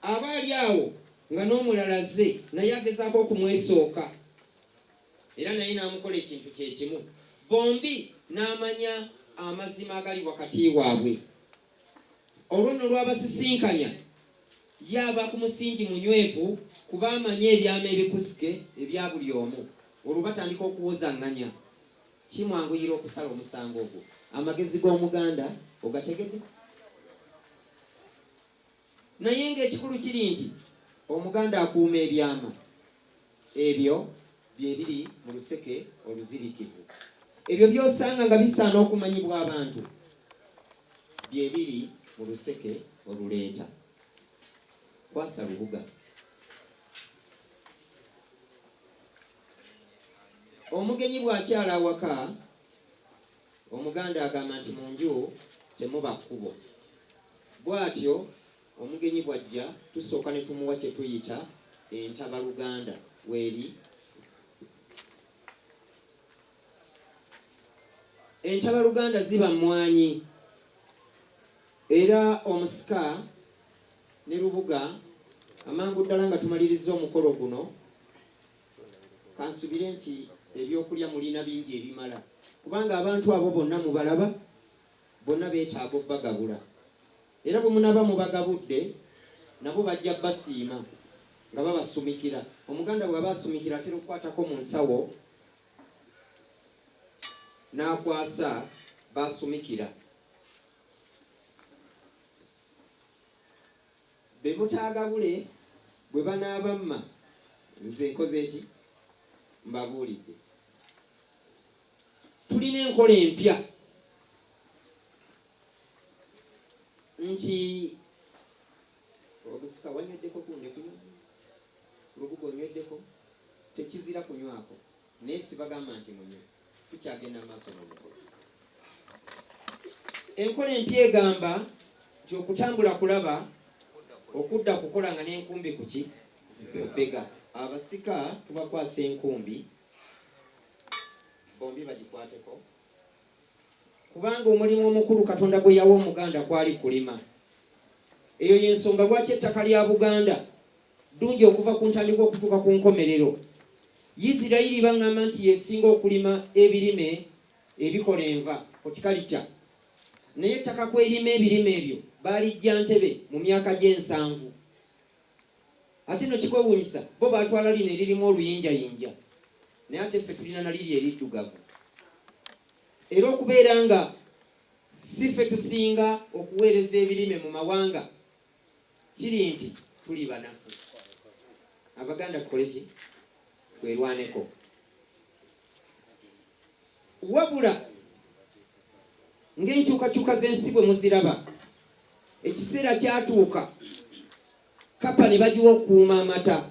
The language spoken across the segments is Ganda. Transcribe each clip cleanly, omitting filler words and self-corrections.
abaali awo nga n'omulala zze naye agezaako okumwesooka era naye n'amukola ekintu kye kimu, bombi n'amanya amazima agali wakati waabwe. Olwo nno lwabasisinkanya yaba ku musingi munywevu kuba amanya ebyama ebikusike ebya buli omu. Olwo batandika okuwozaŋŋanya, kimwanguyira okusala omusango ogwo. Amagezi g'Omuganda ogategedde? Naye ng'ekikulu kiri nti Omuganda akuuma ebyama ebyo bye biri mu luseke oluzirikivu. Ebyo by'osanga nga bisaana okumanyibwa abantu bye biri mu luseke oluleeta. Kwasa Lubuga. Omugenyi bw'akyala awaka, Omuganda agamba nti mu nju temuba kkubo. Bw'atyo omugenyi bw'ajja tusooka ne tumuwa kye tuyita entabaluganda weeri. Entabaluganda ziba mmwanyi era omusika ne Lubuga amangu ddala nga tumaliriza omukolo guno, kansubire nti ebyokulya mulina bingi ebimala, kubanga abantu abo bonna mubalaba, bonna beetaaga obbagabula. Era bwe munaba mubagabudde nabo bajja basiima nga babasumikira. Omuganda bw'aba asumikira atera okukwatako mu nsawo n'akwasa basumikira. Be mutaagabule bwe banaabamma nze nkoze eki? Mbabuulidde. Tulina enkola empya nti obusika wanyweddeko kunde kunywa, Lubuga onyweddeko, tekizira kunywako, naye sibagamba nti munywe, tukyagenda maaso n'omukolo. Enkola empya egamba nti okutambula kulaba, okudda kukola nga n'enkumbi kuki bega. Abasika tubakwasa enkumbi bombi bagikwateko, kubanga omulimu omukulu Katonda gwe yawa Omuganda kwali kulima. Eyo y'ensonga lwaki ettaka lya Buganda ddungi okuva ku ntandikwa okutuuka ku nkomerero. Isirayiri baŋŋamba nti yesinga okulima ebirime ebikola enva horticulture, naye ettaka kw'erima ebirime ebyo baalijja Ntebe mu myaka gye7. Ate no kikwewuunyisa bo baatwala lino eririmu oluyinjayinja, naye ate ffe tulina naliri eriddugavu. Era okubeera nga si ffe tusinga okuweereza ebirime mu mawanga, kiri nti tuli banafu. Abaganda tukole ki? Twerwaneko. Wabula ng'enkyukakyuka z'ensi bwe muziraba, ekiseera kyatuuka Kapa ne bagiwa okukuuma amata.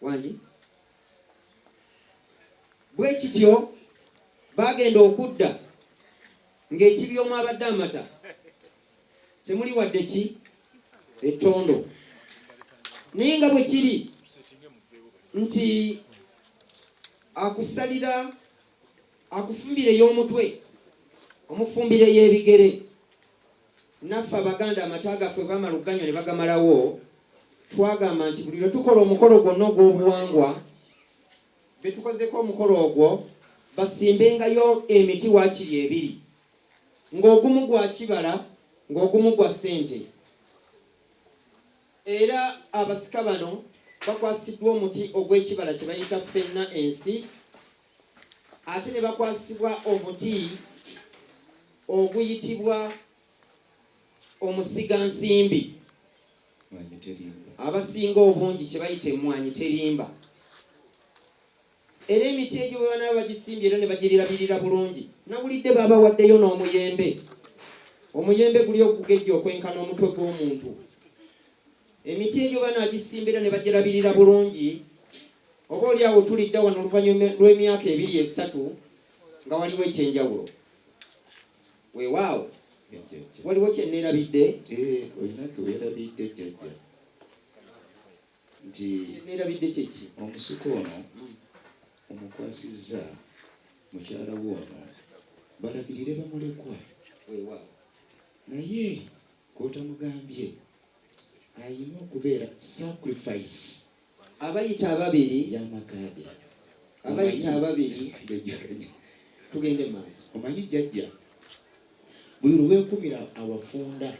Wangi bwe kityo bagenda okudda ng'ekibyomu abadde amata temuli wadde ki? Ettondo. Naye nga bwe kiri nti akusalira akufumbire y'omutwe, omufumbire y'ebigere. Naffe Abaganda amata gaffe bamala okuganywa ne bagamalawo, twagamba nti buli lwe tukola omukolo gwonna ogw'obuwangwa, be tukozeko omukolo ogwo basimbengayo emiti waakiri 2, ng'ogumu gwa kibala ng'ogumu gwa ssente. Era abasika bano bakwasiddwa omuti ogw'ekibala kye bayita ffenna ensi, ate ne bakwasibwa omuti oguyitibwa omusigansimbi, abasinga obungi kye bayita emmwanyi terimba. Era emiti egyo bwe banaba bagisimbye era ne bagirabirira bulungi, nabulidde babawaddeyo n'omuyembe. Omuyembe guli okugejja okwenkana omutwe gw'omuntu. Emiti egyo banaagisimba era ne bagirabirira bulungi, oba oli awo tulidda wano oluvannyuma lw'emyaka 2-3 nga waliwo ekyenjawulo. Weewaawo waliwo kye neerabidde? Olinake weerabidde jjajja nti neerabidde kyeki? Omusuko ono omukwasizza mukyala wo ono balabirire bamulekwa. Weewaawo Naye kotamugambye ayina okubeera sacrifice abayita ababiri y'amakaage. abayita ababiri Bejjukanye. tugende maaso. Omanyi jjajja buli lwekumira awafunda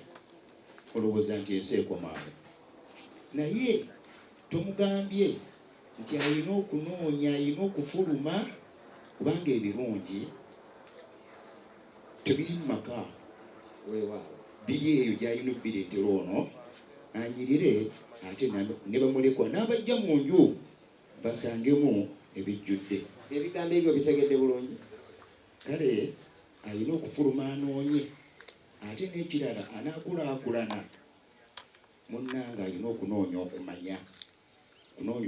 olowooza nti ensi ekomaawo, naye tomugambye nti alina okunoonya, alina okufuluma, kubanga ebirungi tebiri mu maka, weewaawo biri eyo gy'alina okubireetera ono anyirire, ate ne bamulekwa n'abajja mu nju basangemu ebijjudde. ebigambo ebyo bitegedde bulungi. Kale alina okufuluma anoonye, ate n'ekirala anaakulaakulana munnanga alina okunoonya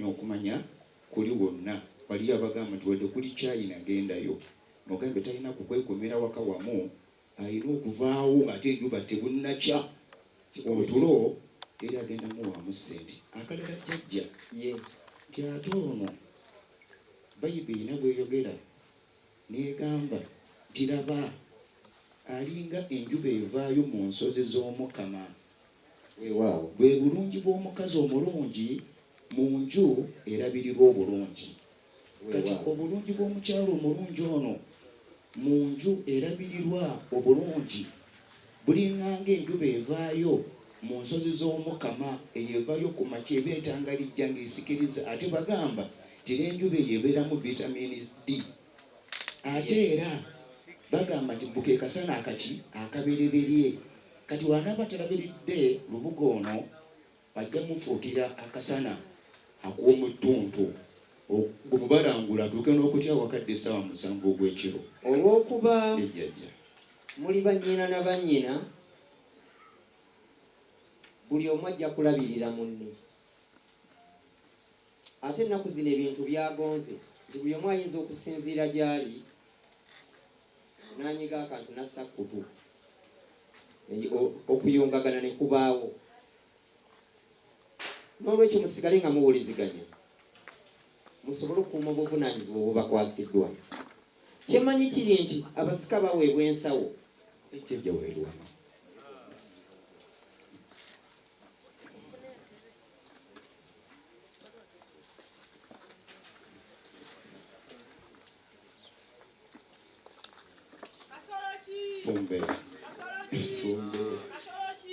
okumanya kuli wonna. Waliyo abagamba nti wadde kuli China gendayo, nogambe talina kukwekomera waka wamu, alina okuvaawo ate enjuba tebunnakya, otulo teri agenda muwaamu ssente. Akalala jjajja ye nti ate ono Bayibuli ina bweyogera n'egamba nti laba alinga enjuba evaayo mu nsozi z'Omukama. weewaawo Bwe bulungi bw'omukazi omulungi mu nju erabirirwa obulungi. Kati obulungi bw'omukyalo omulungi ono mu nju erabirirwa obulungi bulinganga enjuba evaayo mu nsozi z'Omukama, eyo evaayo ku makya eba etangalijja ng'esikiriza. Ate bagamba nti n'enjuba eyo ebeeramu vitamini D. Ate era bagamba nti buke kasana akati akabereberye. Kati wanaaba talabiridde lubuga ono bajja mufuukira akasana ak'omu ttuntu gumubalangula atuuke n'okutya wakadde essaawa 7 ogw'ekiro. olw'okuba Ejjajja muli bannyina na bannyina, buli omu ajja kulabirira munne. Ate ennaku zino ebintu byagonze nti buli omu ayinza okusinziira gy'ali n'anyiga akantu nassa kkutu, okuyungagana ne kubaawo. N'olwekyo musigale nga muwuliziganya, musobole okukuuma obuvunaanyizibwa obubakwasiddwa. Kyemmanyi kiri nti abasika baweebwa ensawo. ejjajja weerwana.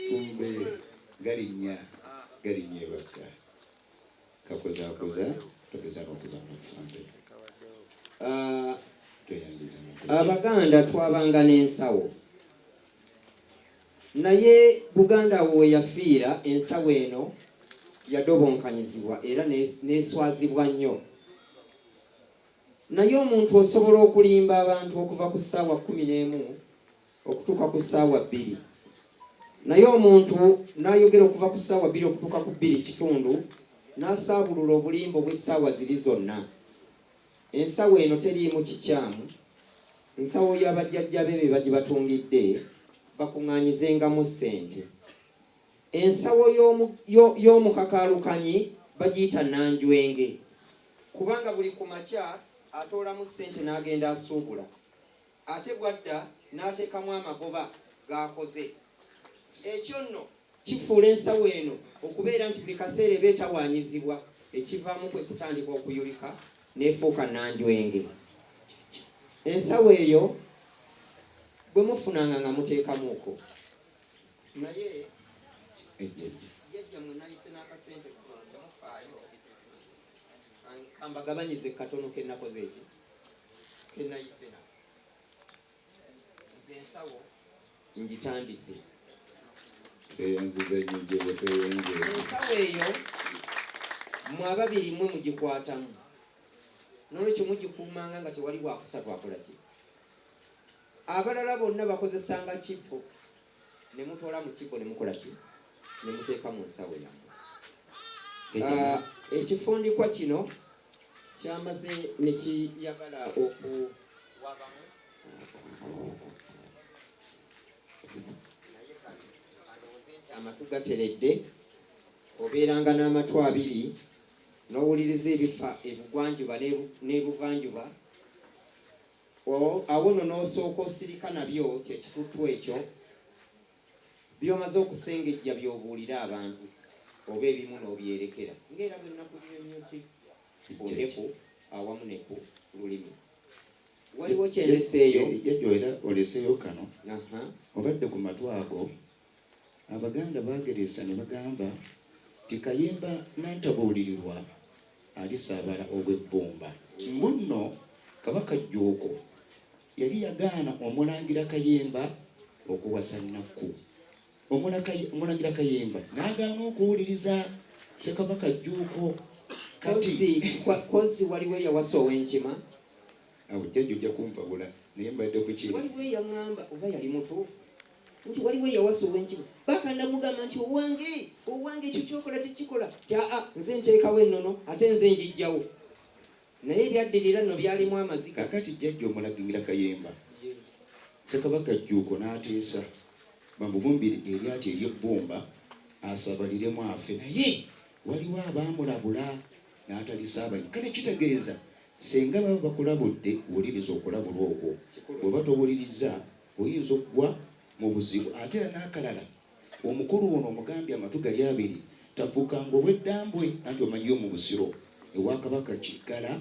Fumbe galinnya ebaka kakozaakoza togeza n'okuza mu fumbe. Tweyanziza Abaganda twabanga n'ensawo, naye Buganda we yafiira ensawo eno yadobonkanyizibwa era n'eswazibwa nnyo. Naye omuntu osobola okulimba abantu okuva ku ssaawa 11 okutuuka ku ssaawa 2, naye omuntu n'ayogera okuva ku ssaawa 2 okutuuka ku 2:00 n'asaabulula obulimba obw'essaawa ziri zonna. Ensawo eno teriimu kikyamu. Ensawo y'abajjajja be baji batungidde bakuŋŋaanyizengamu ssente. Ensawo y'omukakaalukanyi bagiyita nanjwenge, kubanga buli ku makya atoolamu ssente n'agenda asuubula, ate bwadda n'ateekamu amagoba g'akoze. Ekyo nno kifuula ensawo eno okubeera nti buli kaseera eba etawaanyizibwa, ekivaamu kwe kutandika okuyulika n'efuuka nanjwenge. Ensawo eyo bwe mufunanga nga muteekamuuko, naye jjajja mwe nayise n'akasente temufaayo, kambagabanyize katono ke nakoze eki ke nayise na nze ensawo ngitandise. tweyanziza nnyo gye tweyanziza. Ensawo eyo mwe ababiri mmwe mugikwatamu, n'olwekyo mugikuumanga nga tewali bwakusatu akola ki. Abalala bonna bakozesanga kibbo, ne mutoola mu kibbo ne mukola ki, ne muteeka mu nsawo yammwe. Ekifundikwa kino kyamaze ne kiyagala okuwabamu, naye kati alowooze nti amatu gateredde, obeeranga n'amatu 2 n'owuliriza ebifa ebugwanjuba n'ebuvanjuba. Awo nno n'osooka osirika nabyo kyekitutu ekyo by'omaze okusengejja by'obuulira abantu oba ebimu n'obyerekera ng'era bwe nakunyonnyodde ondeku awamu ne ku lulimi. Waliwo kyendeseeyo jjajja era oleseeyo kano obadde ku matu ago Abaganda baageresa ne bagamba ti Kayemba nantabuulirirwa alisaabala ogw'ebbumba. Muno Kabaka Jjuuko yali yagaana Omulangira Kayemba okuwasa Nnakku. Omulangira Kayemba n'agaana okuwuliriza Ssekabaka Jjuuko. Kozi waliwo eyawasa Ow'Enkima. Awo jjajja ojja kumpabula naye mbadde ku kiri. Waliwo eyaŋŋamba oba yali mutuufu nti waliwo eyawasa Ow'Enkima. Bakanda mugamba nti owange ekyo kyokola tekikola. Nze nteekawo ennono ate nze njijjawo. Naye ebyaddirira nno byalimu amaziga. Kakati jjajja Omulangira Kayemba Ssekabaka Jjuuko n'ateesa bambugumbire eryati ery'ebbumba asabaliremu afe, naye waliwo abaamulabula n'atalisaabalira. Kale kitegeeza senga baba bakulabudde wuliriza okulabula okwo. Bw'oba towuliriza oyinza okugwa mu buzibu. Ate era n'akalala omukulu ono omugambye amatu gali abiri tafuukanga ow'eddambwe anti omanyiyo mu Busiro ewa Kabaka Kiggala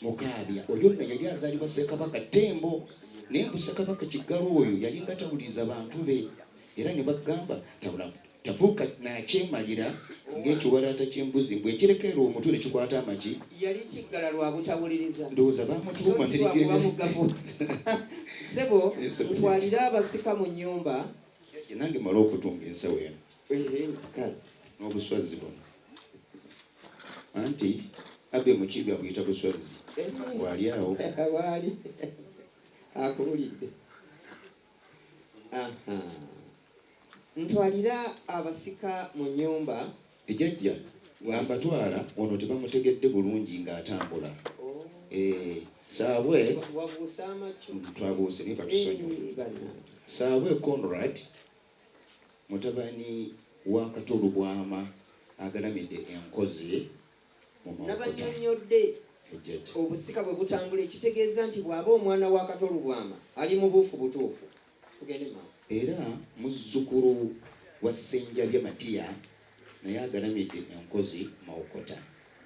Mukaabya. Oyo nno yali azaalibwa Ssekabaka Ttembo naye mbu Ssekabaka Kiggala oyo yali nga tawuliriza bantu be era ne bagamba tafuuka nakyemalira ng'ekiwalaata ky'embuzi mbwe ekirekeera omutwe ne kikwata amagi. Yali Kiggala lwa butawuliriza. Ndowooza bamutuluma Sebo ntwalira abasika mu nnyumba. Nange mala okutunga ensawo eno n'obuswazi buno anti Abe Mukiibi abuyita buswazi. Waali awo waali akululidde. Ntwalira abasika mu nnyumba. Ejjajja bw'ambatwala ono tebamutegedde bulungi ng'atambula. Saabwe twabuuse naye batusonyiwe. Saabwe Conrad mutabani wa Katolubwama agalamidde enkozi mu Mawokota. Nabanyonnyodde obusika bwe butambula ekitegeeza nti bw'aba omwana wa Katolubwama ali mu buufu butuufu. Tugende maaso. Era muzzukulu wa Ssenjabya Matiya naye agalamidde enkozi Mawokota.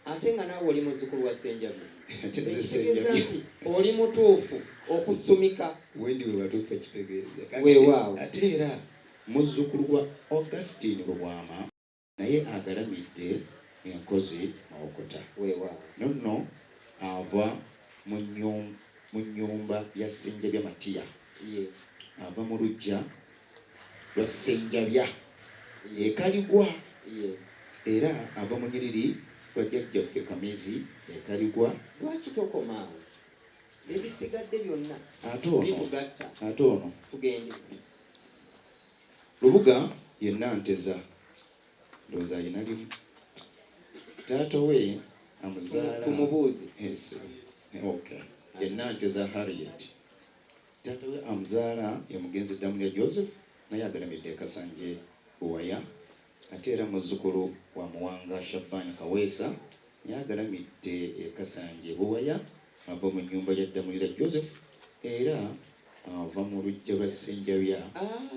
Ate nga naawe oli muzzukulu wa Ssenjabya. Ekitegeeza nti oli mutuufu okusumika. Wendi we batuuka kitegeeza. Weewaawo. Ate era muzzukulu wa Augustine Lubwama naye agalamidde enkozi Mawokota. Weewaawo. Nonno ava mu nnyumba ya Ssenjabya Matiya. Ava mu luggya lwa Ssenjabya Ekaligwa. Era ava mu nnyiriri lwa jjajjaffe Kamezi Ekaligwa. Lwaki tokomaawo? Ebisigadde byonna bitugatta. Ate ono tugende. Lubuga yenna Nteza ndowooza ayina limu. Taata we amuzaala tumubuuze. Okay. Yenna Nteza Harriet. Taata we amuzaala ye mugenzi Damulya Joseph naye agalamidde e Kasanje Buwaya. Ate era muzzukulu wa Muwanga Shabani Kaweesa naye agalamidde e Kasanje Buwaya. Ava mu nnyumba ya Damulya Joseph era ava mu luggya lwa Ssenjabya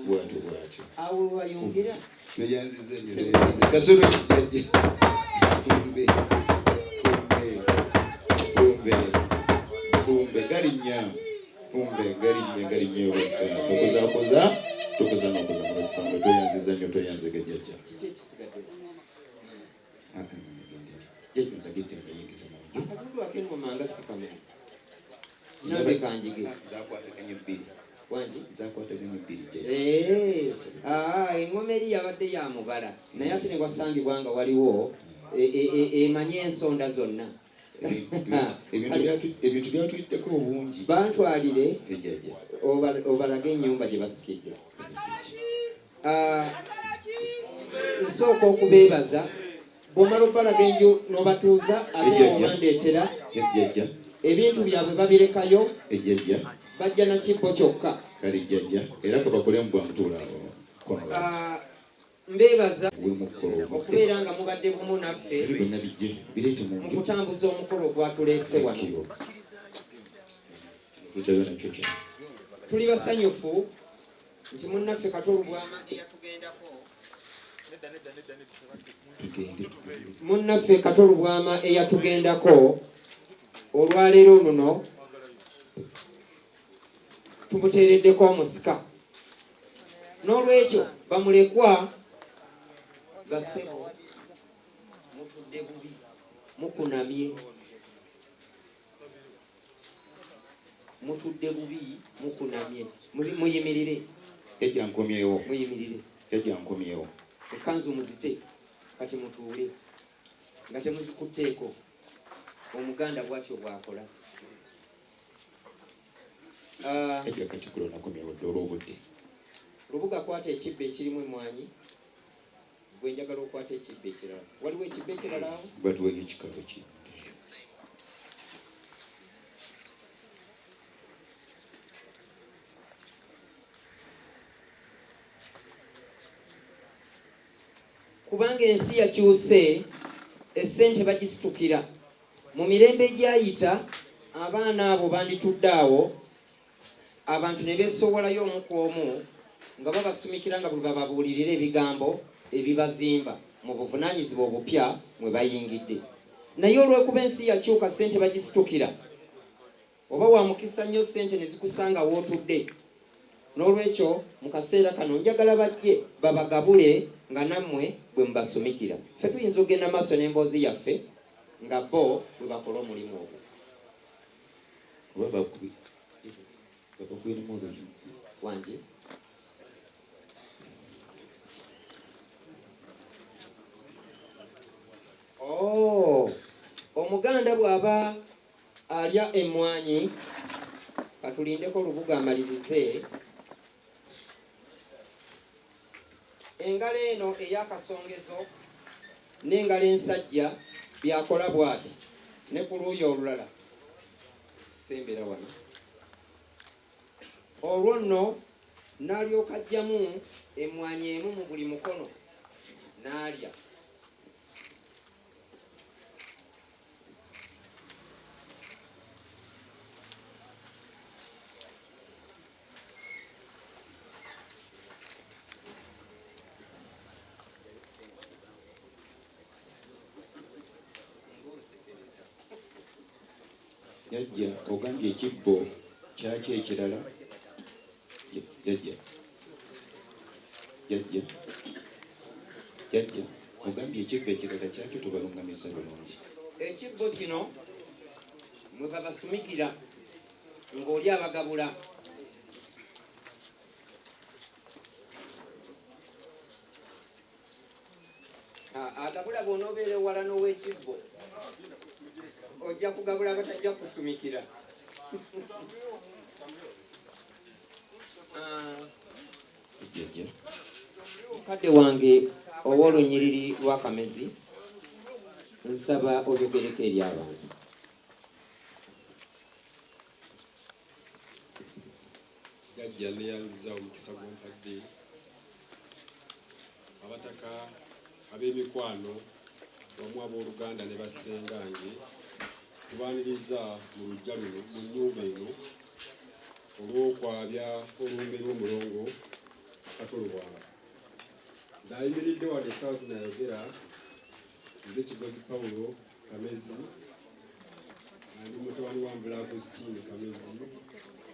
bwatyo bwatyo. Awo wayongera neyanzize kasolo kijjajja fumbe galinnya tokoza n'okoza mu fumbe toyanziza nnyo toyanziga jjajja. Jjajja nsagidde ngayingiza mu nju. Akazungu ak'engo manga sikamenya. Nange kanjige. Zakwataganye bbiri. Wangi? Zakwataganye bbiri jjajja. Engoma eri yabadde ya mubala naye ate ne wasangibwa nga waliwo emanye ensonda zonna. Ebintu byatuliddeko obungi. Bantwalire ejjajja obalage ennyumba gye basikidde. Nsooka okubeebaza bw'omala obbalaga enju n'obatuuza ate obandeetera ejjajja ebintu byabwe babirekayo ejjajja bajja na kibbo kyokka. Kale jjajja era kabakolemu bwamutuula mbeebaza okubeera nga mubadde bumu naffe mu kutambuza omukolo ogwatuleese wano. Tuli basanyufu nti munnaffe Katolubwama eyatugenda tugende munnaffe Katolubwama eyatugendako olwaleero luno tumuteereddeko omusika n'olwekyo bamulekwa bassebo mutudde bubi mukunamye mutudde bubi mukunamye muyimirire ejja nkomyewo muyimirire ejja nkomyewo ekanzu muzite kati mutuule nga temuzikutteeko omuganda bwatyo bwakola ejja katikulo nakomyewo dde olw'obudde Lubuga kwata ekibba ekirimu emmwanyi gwe njagala okwata ekibba ekirala waliwo ekibba ekirala awo batuwenye ekikalo ki kubanga ensi yakyuse essente bagisitukira mu mirembe egyayita abaana abo banditudde awo abantu ne beesowolayo omu ku omu nga babasumikira nga bwe bababuulirira ebigambo ebibazimba mu buvunaanyizibwa obupya mwe bayingidde naye olwekuba ensi yakyuka ssente bagisitukira oba wa mukisa nnyo ssente ne zikusanga wootudde n'olwekyo mu kaseera kano njagala bajje babagabule nga nammwe bwe mubasumikira ffe tuyinza okugenda maaso n'emboozi yaffe nga bo bwe bakola omulimu ogwo oba bakugwiremu olulimi wangi omuganda bw'aba alya emmwanyi katulindeko Lubuga amalirize engalo eno ey'akasongezo n'engalo ensajja byakola bw'ati ne ku luuyi olulala sembera wano olwo nno n'alyoka ajjamu emmwanyi emu mu buli mukono n'alya jajja ogambye ekibbo kyaki ekirala jajja ogambye ekibbo ekirala kyaki tubalungamisa bulungi ekibbo kino mwe babasumikira ng'oli abagabula agabula bw'onoobeera ewala n'ow'ekibbo ojja kugabula batajja kusumikira kadde wange ow'olunyiriri lw'akamezi nsaba olyogereko eri abantu jajja neyanziza omukisa gw'ompadde abataka ab'emikwano wamu abooluganda ne bassengange tubaaniriza mu lujja luno mu nnyumba eno olw'okwabya olumbe lw'omulongo Katolubwama. Nze ayimiridde wadde essaawa zinayogera nze Kigozi Pawulo Kamezi ndi mutabani wa Mbula Agustine Kamezi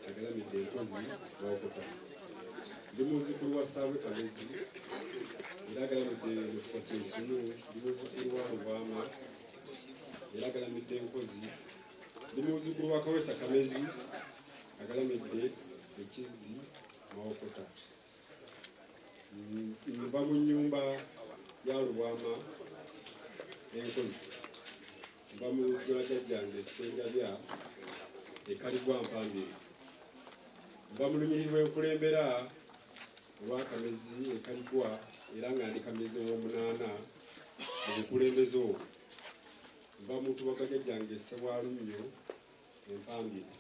agalamidde enkozi Waokota. Ndi muzzukulu wa Ssaabwe Kamezi era agalamidde mu kifo kyekimu, ndi muzzukulu wa Lubwama era agalamidde enkozi, ndi muzzukulu wa Kawesa Kamezi agalamidde ekizzi Waokota. Nva mu nnyumba ya Lubwama enkozi, nva mu lujjula jjajjange Ssenjabya ekalibwa Mpambire, nva mu lunyiriri lw'enkulembera olwa Kamezi ekalibwa era nga ndi Kamezi ow'omunaana mu bukulembeze obwo, nva mu tubaga jjajjange Ssebwalunnyo Empambire,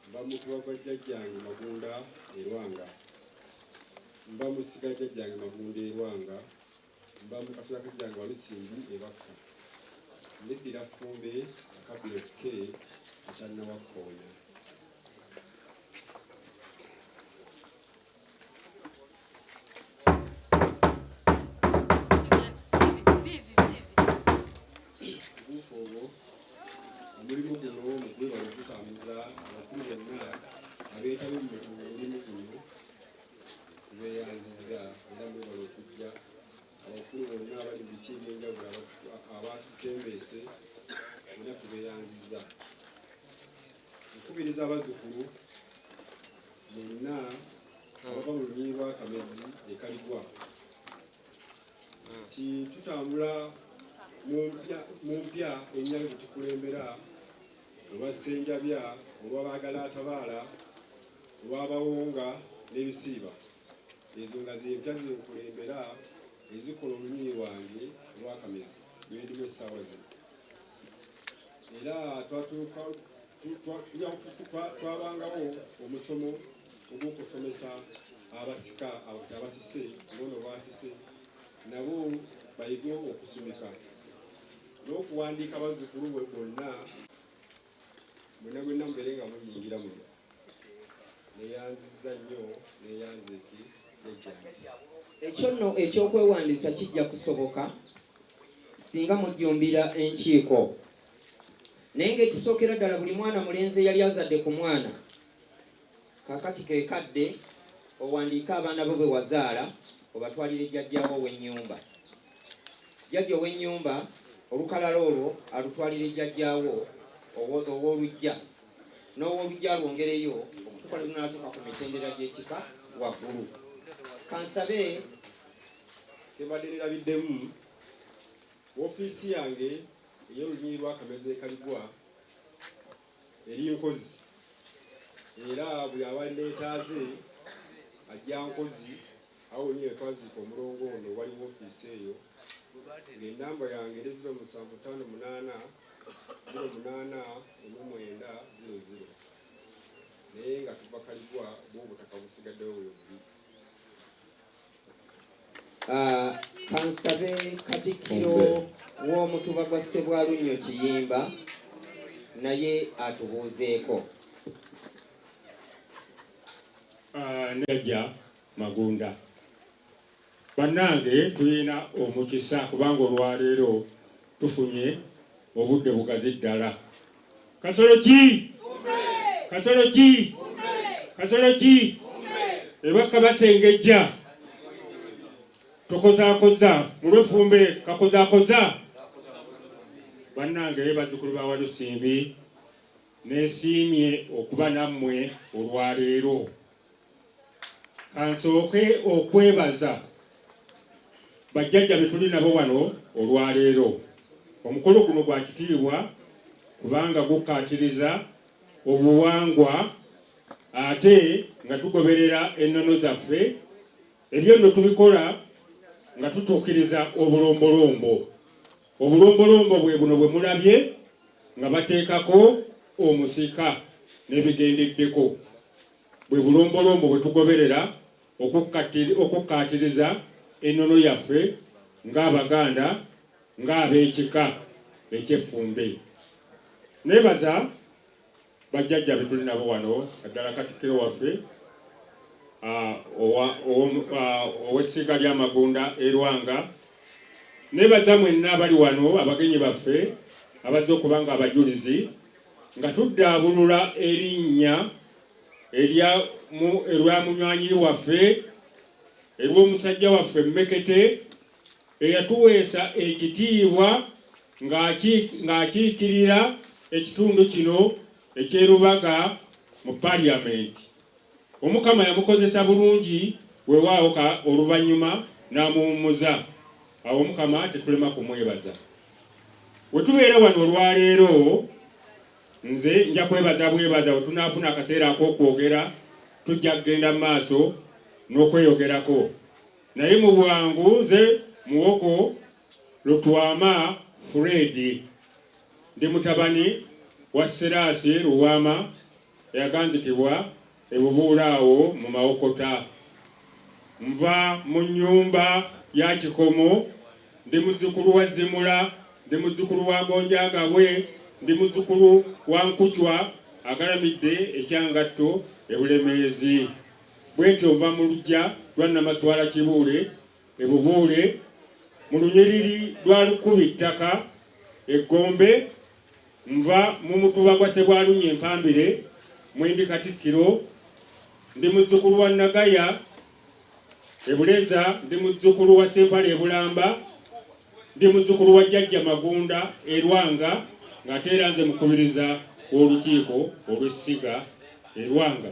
nva mu tubaga jjajjange Magunda Erwanga, mba musiga jjajjange Magunda Erwanga, mba mu kasola kajjange Walusimbi Ebakka, neddira Ffumbe Cabinet K ekyannawakoonya. tubeeyanzizza era mwebala okujja abakulu bonna abali mu bikiiko ebyenjawulo abatutembeese bonna tubeeyanzizza. Nkubiriza abazzukulu bonna abava mu lunyiriri lwa Kamezi e Kaligwa nti tutambula mu mpya ennyanga zetukulembera olwa Ssenjabya, olwa Baagala Atabaala, olw'Abawonga n'Ebisiiba. Ezo nga z'empya zenkulembera ezikola olunyiriri lwange olwa Kamezi lwendimu essaawa zino. Era twabangawo omusomo ogw'okusomesa abasika abasise ngono baasise nabo bayige okusumika n'okuwandiika abazzukulu bonna mwenna mubeere nga muyingira muno. Neeyanzizza nnyo neeyanze eki yejjange. Ekyo nno ekyokwewandiisa kijja kusoboka singa mujjumbira enkiiko. Naye ng'ekisookera ddala buli mwana mulenzi yali azadde ku mwana kakati keekadde owandiike abaana bo be wazaala obatwalire jjajjaawo ow'ennyumba. Jjajja ow'ennyumba olukalala olwo alutwalire jjajjaawo ow'oluggya n'ow'oluggya lwongereyo okutukola lunaatuuka ku mitendera gy'ekika waggulu. Kansabe tebadde nerabiddemu woofiisi yange ey'olunyiriri lwa Kamezi e Kaligwa eri Nkozi, era buli abali neetaaze ajja Nkozi awo wenyewe twaziika omulongo ono wali woofiisi eyo. Ng'ennamba yange eri 0758 08 naye nga tuva Kaligwa bw'obutaka busigaddewo bwe buli. Kansabe Katikkiro w'omutuba gwa Ssebwalunnyo Kiyimba naye atubuuzeeko. Nejja Magunda. Bannange tulina omukisa kubanga olwaleero tufunye obudde bugazi ddala. Kasolo ki? Kasolo ki? Kasolo ki? Ebaka basengejja. Tokozaakoza mulwefumbe kakozaakoza. Bannange bazzukulu ba Walusimbi neesiimye okuba nammwe olwaleero. Kansooke okwebaza bajjajja be tuli nabo wano olwaleero. Omukolo guno gwa kitiibwa kubanga gukaatiriza obuwangwa ate nga tugoberera ennono zaffe. Ebyo nno tubikola nga tutuukiriza obulombolombo. Obulombolombo bwe buno bwe mulabye nga bateekako omusika n'ebigendeddeko. Bwe bulombolombo bwe tugoberera okukaatiriza ennono yaffe ng'Abaganda ng'ab'ekika eky'Effumbe. Neebaza bajjajja be tuli nabo wano kaddala Katikkiro waffe ow'essiga ly'Amagunda e Lwanga. Neebaza mwenna abali wano abagenyi baffe abazze okuba nga abajulizi nga tuddaabulula erinnya erya munywanyi waffe ery'omusajja waffe Mmekete eyatuweesa ekitiibwa ng'akiikirira ekitundu kino eky'erubaga mu Paliamenti. Omukama yamukozesa bulungi weewaawo oluvannyuma n'amuwummuza. Awo Omukama tetulema kumwebaza. We tubeera wano olwaleero nze nja kwebaza bwebaza we tunaafuna akaseera ak'okwogera tujja kugenda mu maaso n'okweyogerako. Naye mu bwangu nze Muwoko Lutwama Fred ndi mutabani wa Seraasi Luwama eyaganzikibwa ebubuulaawo mu Mawokota. Nva mu nnyumba ya Kikomo, ndi muzzukulu wa Zimula, ndi muzzukulu wa Gonjagabwe, ndi muzzukulu wa Nkuchwa agalamidde ekyangatto ebulemeezi. Bwentyo nva mu luggya lwa Namaswala Kibuule ebubuule, mu lunyiriri lwa Lukubi ttaka Egombe, nva mu mutuba gwa Ssebwalunnyo Empambire, Mwendi Katikkiro, ndi muzzukulu wa Nagaya Ebuleza ndi muzzukulu wa Sempala Ebulamba, ndi muzzukulu wa Jjajja Magunda Erwanga, ng'ate era nze mukubiriza w'olukiiko olw'essiga Erwanga.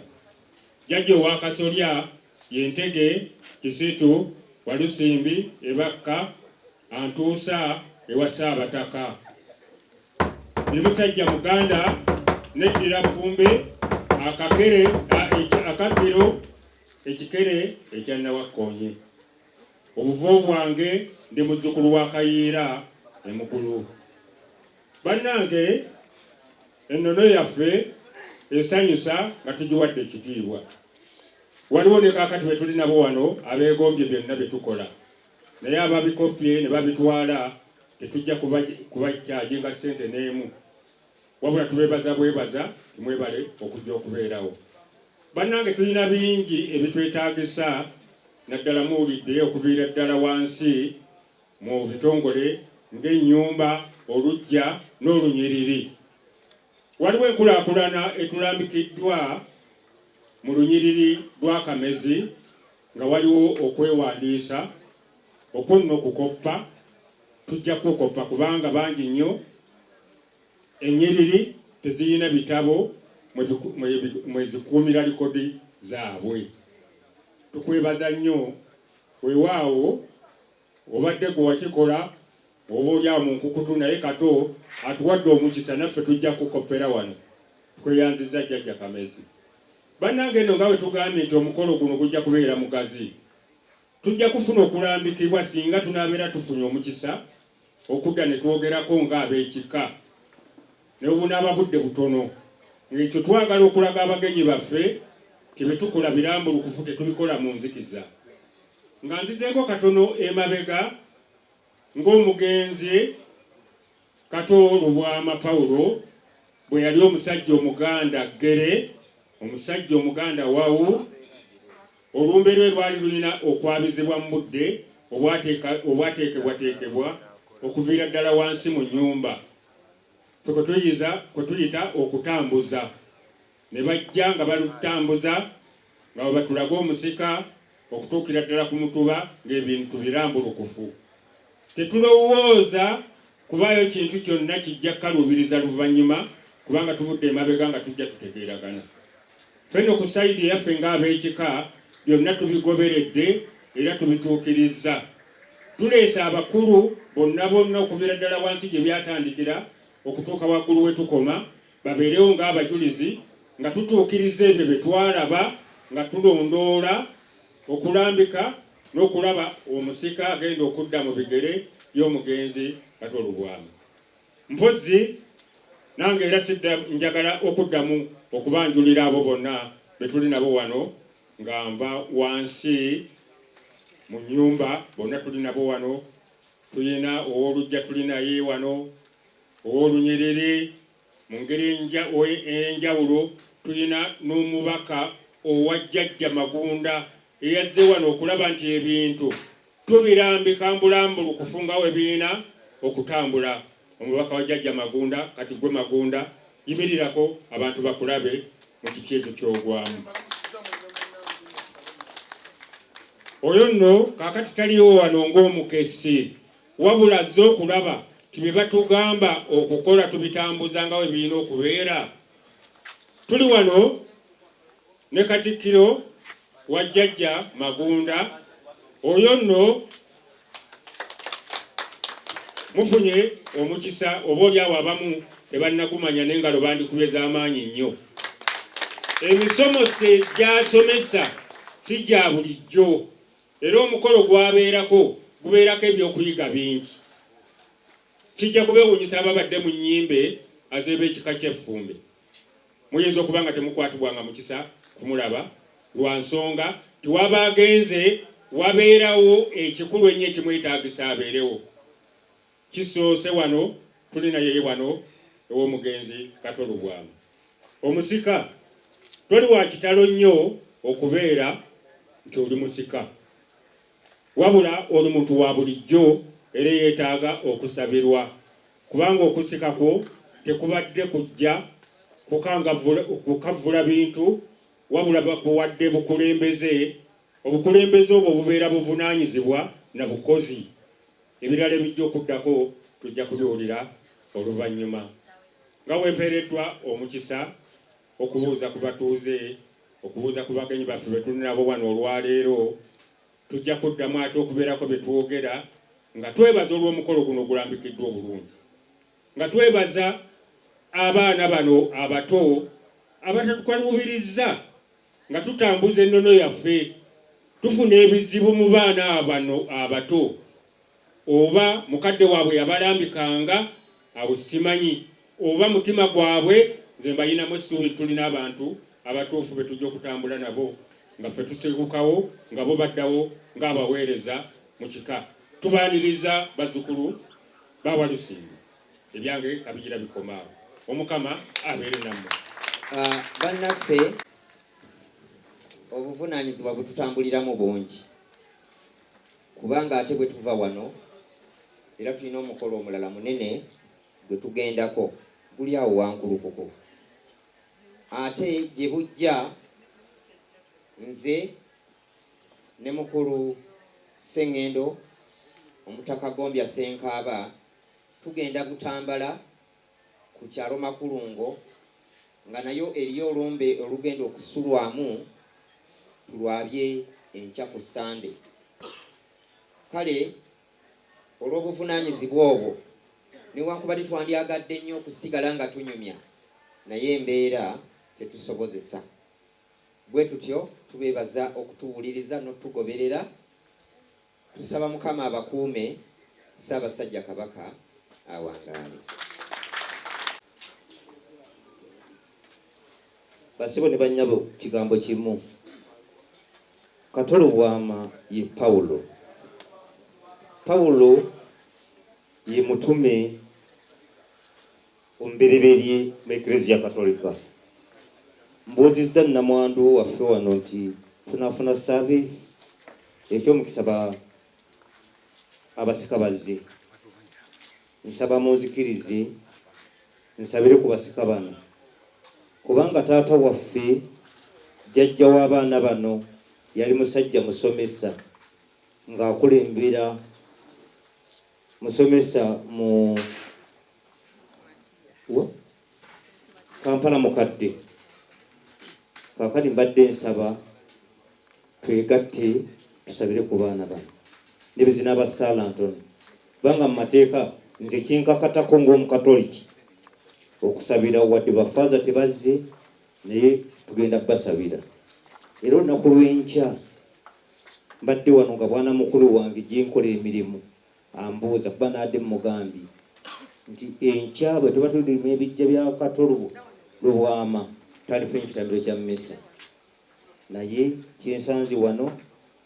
Jjajja owa Kasolya Yentege Kisitu Walusimbi Ebakka antuusa ewa Ssaabataka. Ndi musajja Muganda neddira Ffumbe Akabbiro ekikere ekya Nawakkoonye. Obuvo bwange ndi muzzukulu wa Kayiira Emukulu. Bannange, ennono yaffe esanyusa nga tugiwadde ekitiibwa. Waliwo ne kaakati be tuli nabo wano abeegombye byonna bye tukola, naye ababikoppye ne babitwala tetujja kubakyaginga ssente n'emu, wabula tubeebaza bwebaza tumwebale okujja okubeerawo. Bannange, tulina bingi ebitwetaagisa, naddala muwulidde okuviira ddala wansi mu bitongole ng'ennyumba, oluggya n'olunyiriri. Waliwo enkulaakulana etulambikiddwa mu lunyiriri lwa Kamezi, nga waliwo okwewandiisa okwonna okukoppa. Tujja kukoppa kubanga bangi nnyo. Ennyiriri teziyina bitabo mwe zikuumira likodi zaabwe. Tukwebaza nnyo, weewaawo obadde gwe wakikola oba olyawo mu nkukutu, naye kato atuwadde omukisa, naffe tujja kukoppera wano. Tweyanziza Jjajja Kamezi. Bannange, nno nga bwe tugambye nti omukolo guno gujja kubeera mugazi, tujja kufuna okulambikibwa singa tunaabeera tufunye omukisa okudda ne twogerako ng'ab'ekika ne bunaaba budde butono. Ng'ekyo twagala okulaga abagenyi baffe tebe tukola birambulukufu, tetubikola mu nzikiza. Nga nzizeeko katono emabega, ng'omugenzi Kato Lubwama Pawulo bwe yali omusajja Omuganda Ggere, omusajja Omuganda wawu, olumbe lwe lwali lulina okwabizibwa mu budde obwateekebwateekebwa okuviira ddala wansi mu nnyumba, kwe tuyita okutambuza. Ne bajja nga balutambuza nga bwe batulaga omusika okutuukira ddala ku mutuba ng'ebintu birambulukufu. Tetulowooza kubaayo kintu kyonna kijja kkalubiriza luvannyuma, kubanga tuvudde emabega nga tujja tutegeeragana. Ffenno ku sayidi yaffe ng'ab'ekika byonna tubigoberedde era tubituukirizza. Tuleese abakulu bonna okuviira ddala wansi gye byatandikira okutuuka waggulu we tukoma, babeerewo ng'abajulizi nga tutuukiriza ebyo bye twalaba, nga tulondoola okulambika n'okulaba omusika agenda okudda mu bigere by'omugenzi Kato Lubwama. Mpozzi nange era njagala okuddamu okubanjulira abo bonna be tuli nabo wano, nga mba wansi mu nnyumba, bonna tuli nabo wano. Tulina ow'oluggya tulinaye wano, ow'olunyiriri mu ngeri enjawulo. Tulina n'omubaka owa Jjajja Magunda eyazze wano okulaba nti ebintu tubirambika mbulambulukufu nga we biina okutambula. Omubaka wa Jjajja Magunda, kati gwe Magunda, yimirirako abantu bakulabe mu kiti ekyo ky'ogwamu. Oyo nno kaakati taliwo wano ng'omukesi, wabula azze okulaba ti bye batugamba okukola tubitambuza nga we birina okubeera. Tuli wano ne Katikkiro wa Jjajja Magunda. Oyo nno mufunye omukisa, oba olyawo abamu tebannagumanya n'engalo bandikubye z'amaanyi nnyo. Emisomose gy'asomesa si gya bulijjo, era omukolo gwabeerako gubeerako ebyokuyiga bingi. Kijja kubeewuunyisa ababadde mu nnyimbe azeeba ekika ky'effumbe. Muyinza okuba nga temukwatibwanga mukisa kumulaba lwa nsonga tiwaba agenze, wabeerawo ekikulu ennyo ekimwetaagisa abeerewo. Kisoose wano, tulina yeye wano ew'omugenzi Kato Lubwama. Omusika toli wa kitalo nnyo okubeera nti oli musika, wabula oli muntu wa bulijjo era yeetaaga okusabirwa, kubanga okusika kwo tekubadde kujja kukavvula bintu, wabula bakuwadde bukulembeze obukulembeze obwo bubeera buvunaanyizibwa na bukozi. Ebirala ebijja okuddako tujja kubiwulira oluvannyuma. Nga bwempeereddwa omukisa okubuuza ku batuuze, okubuuza ku bagenyi baffe be tuli nabo wano olwaleero, tujja kuddamu ate okubeerako bye twogera nga twebaza olw'omukolo guno ogulambikiddwa obulungi, nga twebaza abaana bano abato abatatukaluubirizza nga tutambuza ennono yaffe, tufuna ebizibu mu baana bano abato, oba mukadde waabwe yabalambikanga abo simanyi, oba mutima gwabwe nze mbayinamu essuubi tulina abantu abatuufu be tujja okutambula nabo nga ffe tusigukawo nga bo baddawo ng'abaweereza mu kika. Tubaaniriza bazzukulu bawalusimbi, ebyange kabigira bikomaawo. Omukama abeere nammwe. Bannaffe, obuvunaanyizibwa bwe tutambuliramu bungi, kubanga ate bwe tuva wano era tulina omukolo omulala munene gwe tugendako guli awo wankulukuku. Ate gye bujja nze ne mukulu Sengendo Omutaka Gombya Senkaaba tugenda Butambala ku kyalo Makulungo, nga nayo eriyo olumbe olugenda okusulwamu tulwabye enkya ku Sande. Kale olw'obuvunaanyizibwa obwo newankubadde twandyagadde nnyo okusigala nga tunyumya, naye embeera tetusobozesa. Bwe tutyo tubeebaza okutuwuliriza n'otugoberera. Tusaba Mukama abakuume, Ssaabasajja Kabaka awangaale. Basibo ne bannyabo, kigambo kimu. Katolo Bwama ye Pawulo. Pawulo ye mutume omubereberye mu Eklezia Katolika. Mbuuzizza nnamwandu waffe wano nti tunaafuna saavisi eky'omukisa abasika bazze. Nsaba munzikirize nsabire ku basika bano, kubanga taata waffe jjajja w'abaana bano yali musajja musomesa ng'akulembera musomesa mu Kampala mukadde. Kaakati mbadde nsaba twegatte tusabire ku baana bano ne bezina abasaala ntono, kubanga mu mateeka nze kinkakatako ng'omukatoliki okusabira wadde bafaaza tebazze naye tugenda basabira. Era olunaku lw'enkya mbadde wano nga bwana mukulu wange gyenkola emirimu ambuuza, kuba naadde mugambi nti enkya bwe tuba tulima ebijja bya Katolo Lubwama twalife ekitambiro kya mmisa, naye kyensanze wano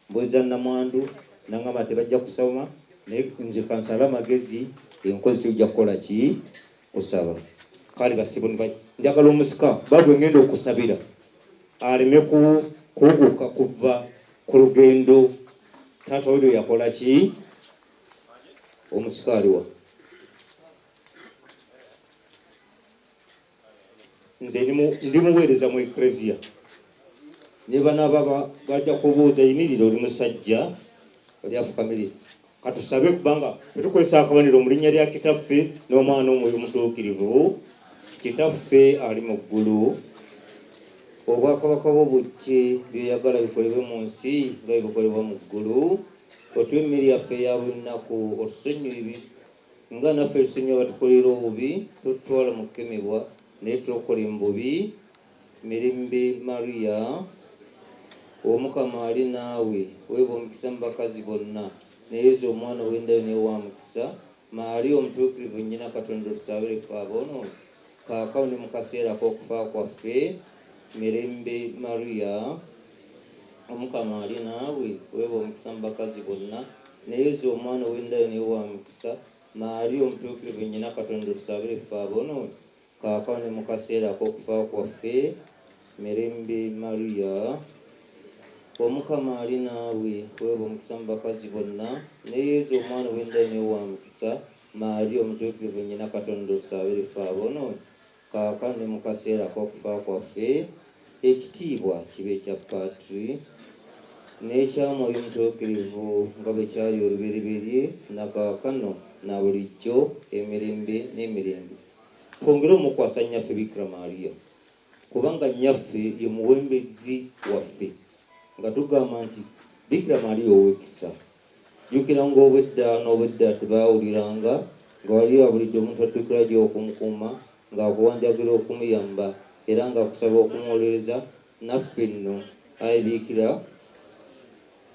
mbuuza nnamwandu nangamba tebajja kusoma, naye nze kansala amagezi enkozi tujja kukola ki? Kusaba. Kale basibo njagala omusika bagwe ngenda okusabira aleme kuguka kuva ku lugendo taata oyo yakola ki? Omusika aliwa? Nze ndi muweereza mu Eklezia. Ne banaaba bajja kubuuza yimirira oli musajja oli afukamire. Katusabe kubanga tetukozesa akabonero mu linnya lya Kitaffe n'Omwana Omwoyo Omutuukirivu. Kitaffe ali mu ggulu, obwakabaka bwo bujje, byoyagala bikolebwe mu nsi nga bikolebwa mu ggulu. Otuwe emmere yaffe eya buli nnaku, otusonyiwe nga naffe tusonyiwa batukolera obubi, totutwala mu kukemebwa naye tulokola embubi. Mirembe Maria, Omukama ali naawe, weeba omukisa mu bakazi bonna, ne Yesu omwana w'endayo naye wa mukisa. Maria omutuukirivu nnyina Katonda, otusabire ffe aboonoonyi kaakano ne mu kaseera k'okufa kwaffe. Mirembe Maria, Omukama ali naawe, weeba omukisa mu bakazi bonna, ne Yesu omwana w'endayo naye wa mukisa. Maria omutuukirivu nnyina Katonda, otusabire ffe aboonoonyi kaakano ne mu kaseera k'okufa kwaffe. Mirembe Maria, Omukama ali naawe, weeba omukisa mu bakazi bonna, ne Yesu omwana w'endayo naye wa mukisa. Maria omutuukirivu nnyina Katonda, otusabire ffe aboonoonyi kaakano ne mu kaseera k'okufa kwaffe. Ekitiibwa kibe kya Patri n'ekyamwoyo omutuukirivu nga bwe kyali olubereberye na kaakano na bulijjo emirembe n'emirembe. Twongere omukwasa nnyaffe Bikira Maria kubanga nnyaffe ye muwembezi waffe nga tugamba nti Bikira Maria ow'ekisa. Jjukira ng'obwedda n'obwedda tebaawuliranga nga wali wa bulijjo omuntu addukira gy'okumukuuma ng'akuwanjagira okumuyamba era ng'akusaba okumuwolereza. Naffe nno Ayi Bikira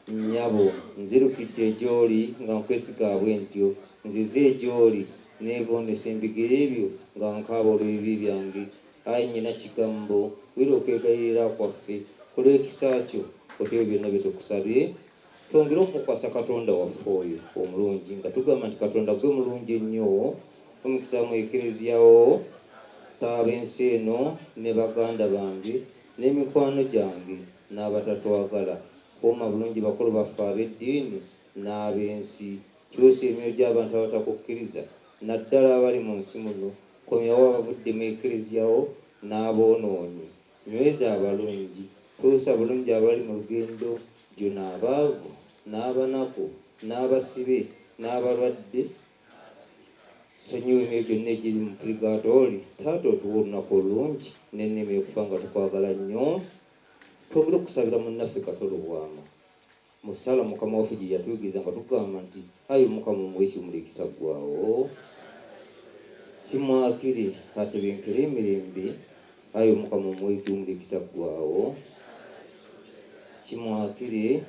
nnyabo nzirukidde gy'oli nga nkwesiga bwentyo, nzize gy'oli neegondesa embigiro ebyo nga nkaaba olw'ebibi byange. Ayi nnyina kigambo wira okwegayirira kwaffe kulw'ekisa kyo otyo byonna bye tukusabye. Twongere okumukwasa Katonda waffe oyo omulungi nga tugamba nti Katonda gwe mulungi ennyo. Omukisa mu Ekereziyawo ab'ensi eno ne baganda bange n'emikwano gyange n'abatatwagala. Kuuma bulungi bakulu baffe ab'eddiini n'ab'ensi. Kyusa emyoyo gy'abantu abatakukkiriza naddala abali mu nsi muno. Komyawo abavudde mu Ekereziyawo n'aboonoonyi. Nyweza abalungi. Kyusa bulungi abali mu lugendo. Jjuna abaavu n'abanaku n'abasibe n'abalwadde. Sonyiwa emyoyo gyonna egiri mu purigatooli. Taata otuwa olunaku olulungi n'ennimi okufa nga tukwagala nnyo. Twongere okusabira munnaffe Katolo Bwama mu ssala Mukama waffe gye yatuyigiriza nga tugamba nti ayi Mukama omuwe ekimuli ekitaggwaawo. Kimwakire atebenkere emirembe. Ayi Mukama omuwe ekimuli ekitaggwaawo. Kimwakire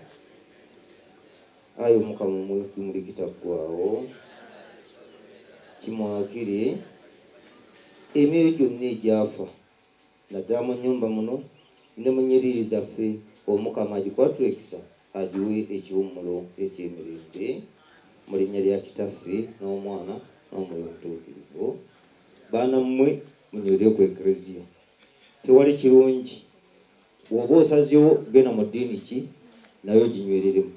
ayi Mukama omuwe ekimuli ekitaggwaawo. Kimwakire emyoyo gyonna egyafa naddala mu nnyumba muno ne mu nnyiriri zaffe. Omukama agikwatula ekisa agiwe ekiwummulo eky'emirembe mu linnya lya Kitaffe n'Omwana n'Omwoyo Omutuukirivu. Baana mmwe munywerere ku Ekereziya. Tewali kirungi bw'oba osazeewo genda mu ddiini ki nayo ginywereremu.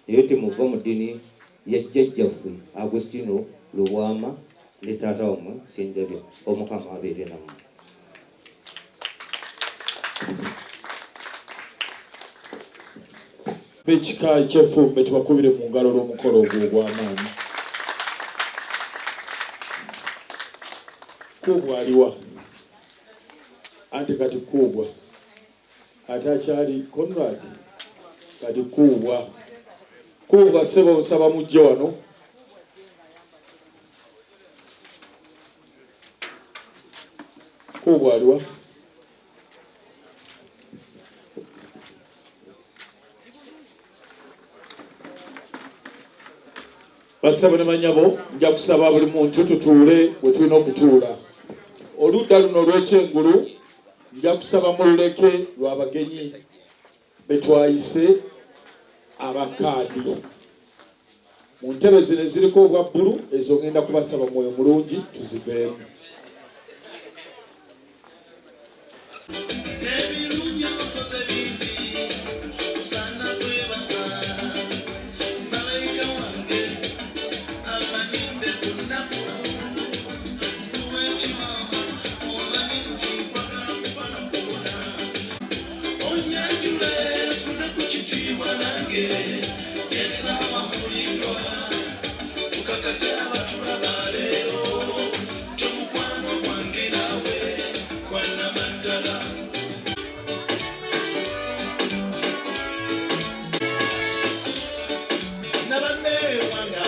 Naye temuva mu ddiini ya jjajjaffe Agustino Lubwama ne taata wammwe Ssenjabya. Omukama abeere nammwe. Ekika eky'effumbe tubakubire mu ngalo olw'omukolo ogwo ogw'amaanyi. Kuubwa aliwa anti kati kuubwa ate akyali Conrad kati kuubwa ssebo nsaba mujje wano. Kuubwa aliwa basaba ne banyabo. Nja kusaba buli muntu tutuule we tulina okutuula. Oludda luno olw'ekyengulu nja kusaba mululeke lw'abagenyi betwayise abakaadi. Mu ntebe zino eziriko obwa bbulu ezo ngenda kubasaba mwoyo mulungi tuziveemu. Nabane wanga